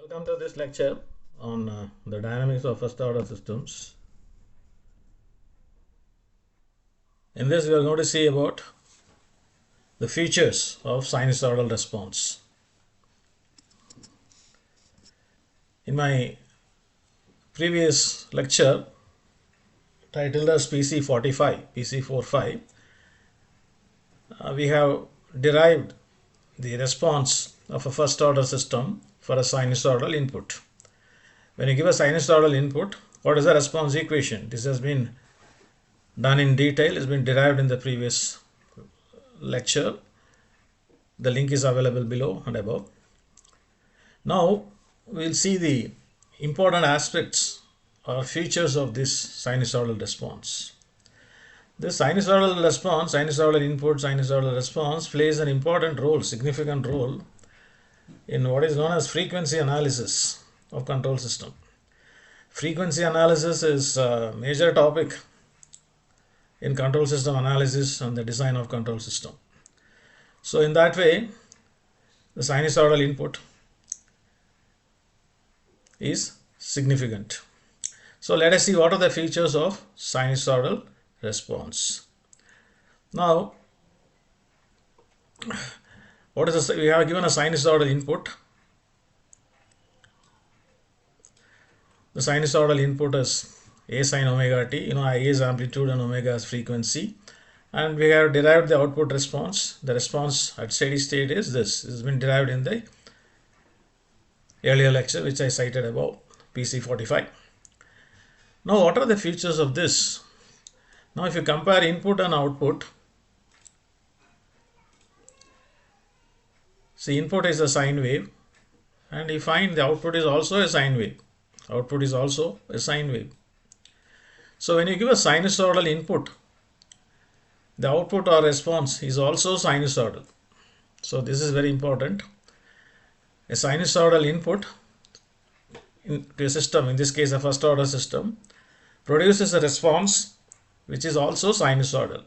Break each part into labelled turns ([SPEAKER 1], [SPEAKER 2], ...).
[SPEAKER 1] Welcome to this lecture on the dynamics of first order systems. In this we are going to see about the features of sinusoidal response. In my previous lecture titled as PC45, we have derived the response of a first order system for a sinusoidal input. When you give a sinusoidal input, what is the response equation? This has been done in detail, it's been derived in the previous lecture. The link is available below and above. Now we'll see the important aspects or features of this sinusoidal response. This sinusoidal response, sinusoidal input, sinusoidal response plays an important role, significant role in what is known as frequency analysis of control system. Frequency analysis is a major topic in control system analysis and the design of control system. So in that way, the sinusoidal input is significant. So let us see what are the features of sinusoidal response. Now, what is we have given a sinusoidal input. The sinusoidal input is A sin omega t. A is amplitude and omega is frequency. And we have derived the output response. The response at steady state is this. This has been derived in the earlier lecture which I cited above, PC45. Now what are the features of this? Now if you compare input and output, see, input is a sine wave and you find the output is also a sine wave. Output is also a sine wave. So when you give a sinusoidal input, the output or response is also sinusoidal. So this is very important. A sinusoidal input into a system, in this case a first order system, produces a response which is also sinusoidal.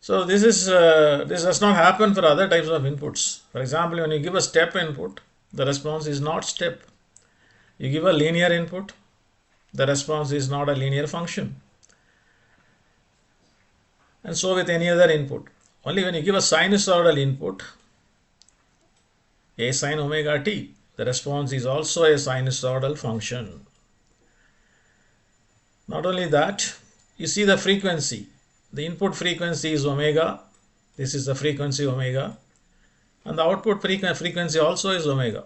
[SPEAKER 1] So this does not happen for other types of inputs. For example, when you give a step input, the response is not step. You give a linear input, the response is not a linear function. And so with any other input. Only when you give a sinusoidal input, A sin omega t, the response is also a sinusoidal function. Not only that, you see the frequency. The input frequency is omega. This is the frequency omega. And the output frequency also is omega.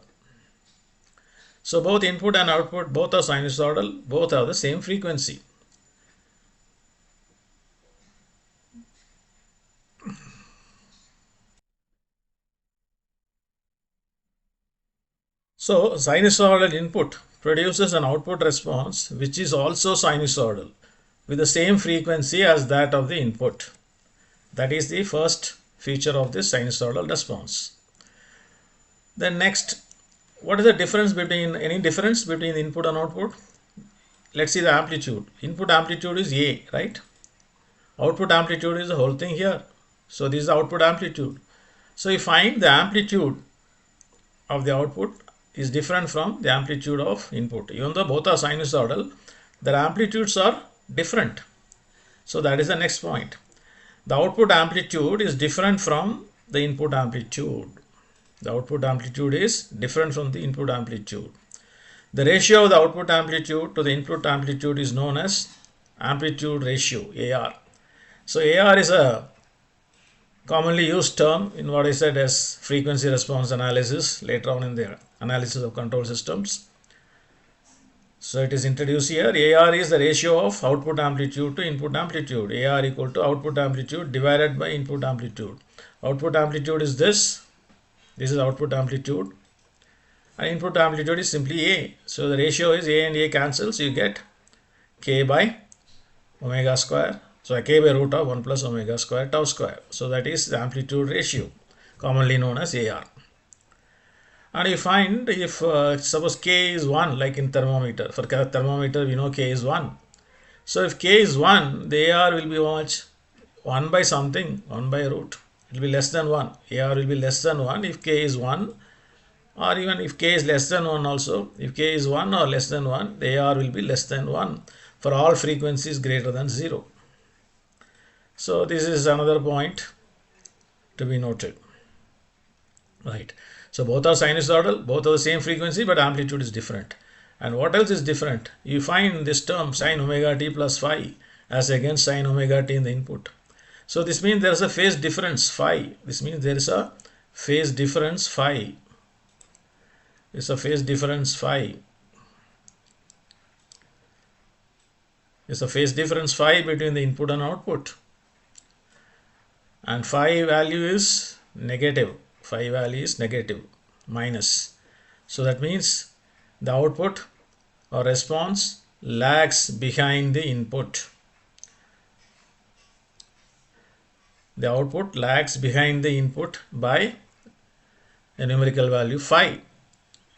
[SPEAKER 1] So both input and output, both are sinusoidal, both have the same frequency. So sinusoidal input produces an output response which is also sinusoidal with the same frequency as that of the input. That is the first feature of this sinusoidal response. Then next, what is the difference between, any difference between input and output? Let's see the amplitude. Input amplitude is A, right? Output amplitude is the whole thing here. So this is the output amplitude. So you find the amplitude of the output is different from the amplitude of input. Even though both are sinusoidal, their amplitudes are different. So that is the next point. The output amplitude is different from the input amplitude. The output amplitude is different from the input amplitude. The ratio of the output amplitude to the input amplitude is known as amplitude ratio, AR. So AR is a commonly used term in what I said as frequency response analysis later on in the analysis of control systems. So it is introduced here. AR is the ratio of output amplitude to input amplitude. AR equal to output amplitude divided by input amplitude. Output amplitude is this. This is output amplitude. And input amplitude is simply A. So the ratio is A and A cancels. You get K by omega square. So K by root of 1 plus omega square tau square. So that is the amplitude ratio, commonly known as AR. And you find if suppose K is 1, like in thermometer. For thermometer we know K is 1. So if K is 1, the AR will be how much? 1 by something, 1 by root. It will be less than 1. AR will be less than 1 if K is 1 or even if k is less than 1 also, if k is 1 or less than 1, the AR will be less than 1 for all frequencies greater than 0. So this is another point to be noted, right? So both are sinusoidal, both are the same frequency, but amplitude is different. And what else is different? You find this term sin omega t plus phi as against sin omega t in the input. So this means there is a phase difference phi. This means there is a phase difference phi. It's a phase difference phi. It's a phase difference phi between the input and output. And phi value is negative. Phi value is negative, minus. So that means the output or response lags behind the input. The output lags behind the input by a numerical value phi,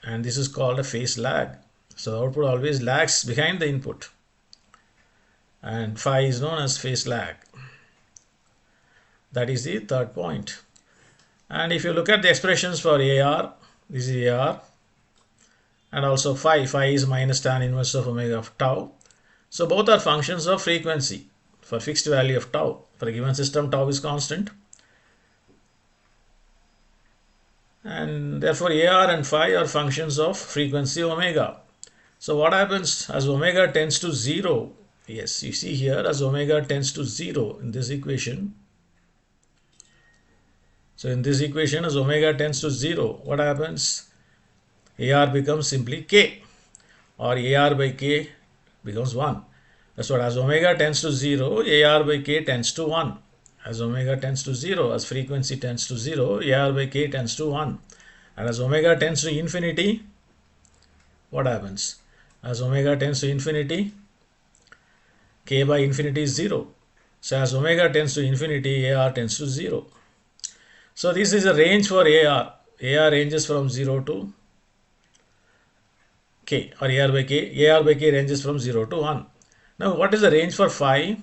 [SPEAKER 1] and this is called a phase lag. So the output always lags behind the input, and phi is known as phase lag. That is the third point. And if you look at the expressions for AR, this is AR, and also phi is minus tan inverse of omega of tau. So both are functions of frequency for fixed value of tau. For a given system, tau is constant, and therefore AR and phi are functions of frequency omega. So what happens as omega tends to 0? Yes, you see here, as omega tends to 0 in this equation. So in this equation, as omega tends to 0, what happens? AR becomes simply k, or AR by k becomes 1. That's what, as omega tends to 0, AR by k tends to 1. As omega tends to 0, as frequency tends to 0, AR by k tends to 1. And as omega tends to infinity, what happens? As omega tends to infinity, k by infinity is 0. So as omega tends to infinity, AR tends to 0. So this is a range for AR. AR ranges from 0 to k, or AR by k. AR by k ranges from 0 to 1. Now what is the range for phi?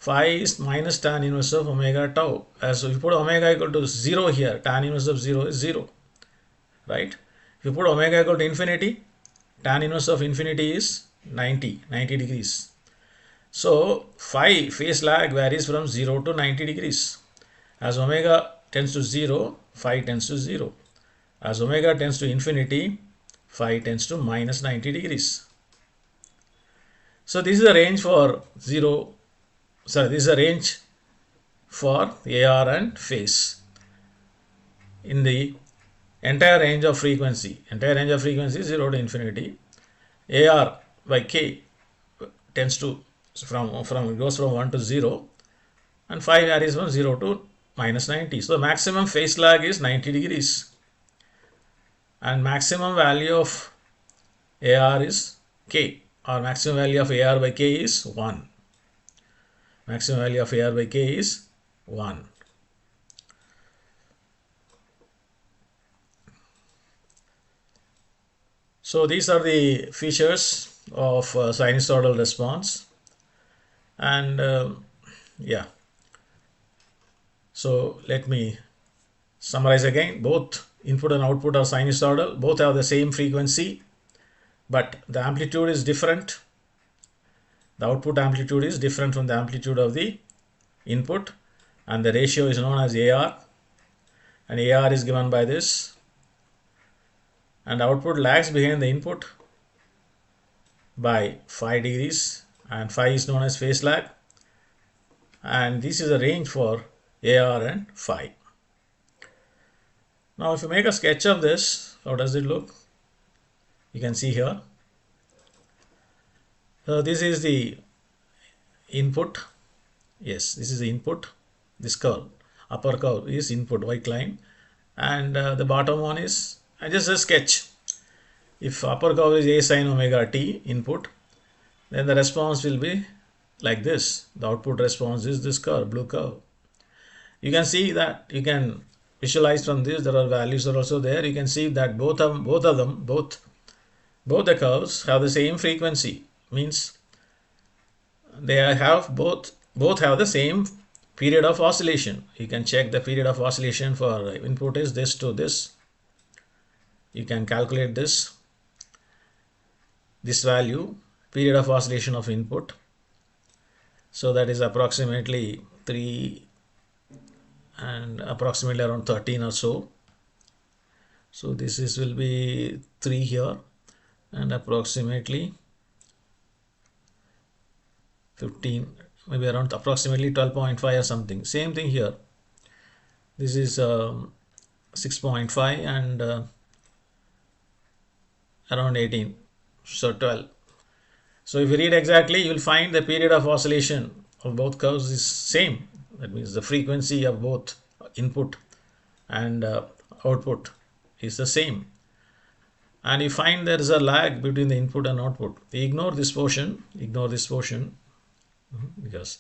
[SPEAKER 1] Phi is minus tan inverse of omega tau. So if you put omega equal to 0 here, tan inverse of 0 is 0, right? If you put omega equal to infinity, tan inverse of infinity is 90 degrees. So phi phase lag varies from 0 to 90 degrees. As omega tends to 0, phi tends to 0. As omega tends to infinity, phi tends to minus 90 degrees. So this is a range for this is a range for AR and phase in the entire range of frequency. Entire range of frequency is 0 to infinity. AR by k tends to goes from 1 to 0, and phi varies from 0 to minus 90. So the maximum phase lag is 90 degrees, and maximum value of AR is k, or maximum value of AR by k is 1. Maximum value of AR by k is 1. So these are the features of sinusoidal response, and yeah. So let me summarize again. Both input and output are sinusoidal. Both have the same frequency, but the amplitude is different. The output amplitude is different from the amplitude of the input, and the ratio is known as AR, and AR is given by this, and output lags behind the input by 5 degrees, and phi is known as phase lag, and this is a range for AR and phi. Now if you make a sketch of this, how does it look? You can see here. So this is the input. Yes, this is the input. This curve, upper curve is input, white line, and the bottom one is, and just a sketch. If upper curve is A sin omega t input, then the response will be like this. The output response is this curve, blue curve. You can see that, you can visualize from this, there are values are also there. You can see that both the curves have the same frequency, means they have both have the same period of oscillation. You can check the period of oscillation for input is this to this, you can calculate this value, period of oscillation of input. So that is approximately 3 and approximately around 13 or so. So this will be 3 here and approximately 15, maybe around approximately 12.5 or something. Same thing here. This is 6.5 and around 18, so 12. So if you read exactly, you will find the period of oscillation of both curves is same. That means the frequency of both input and output is the same. And you find there is a lag between the input and output. Ignore this portion because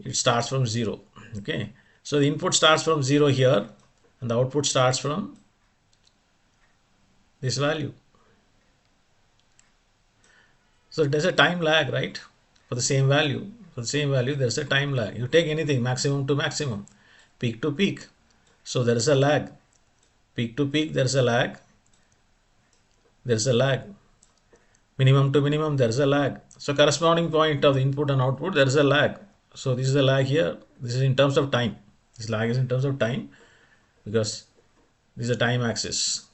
[SPEAKER 1] it starts from 0. Okay, so the input starts from 0 here and the output starts from this value. So there's a time lag, right? For the same value, there's a time lag. You take anything, maximum to maximum, peak to peak. So there is a lag. Peak to peak, there's a lag. Minimum to minimum, there's a lag. So corresponding point of the input and output, there is a lag. So this is a lag here. This is in terms of time. This lag is in terms of time because this is a time axis.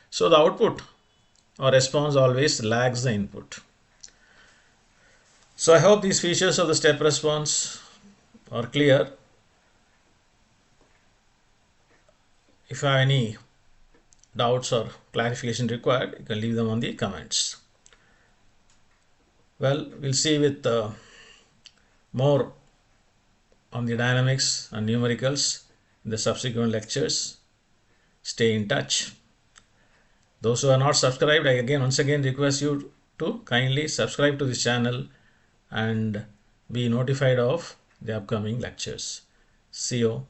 [SPEAKER 1] So the output or response always lags the input. So I hope these features of the step response are clear. If you have any doubts or clarification required, you can leave them on the comments. Well, we'll see with more on the dynamics and numericals in the subsequent lectures. Stay in touch. Those who are not subscribed, I once again request you to kindly subscribe to this channel and be notified of the upcoming lectures. See you.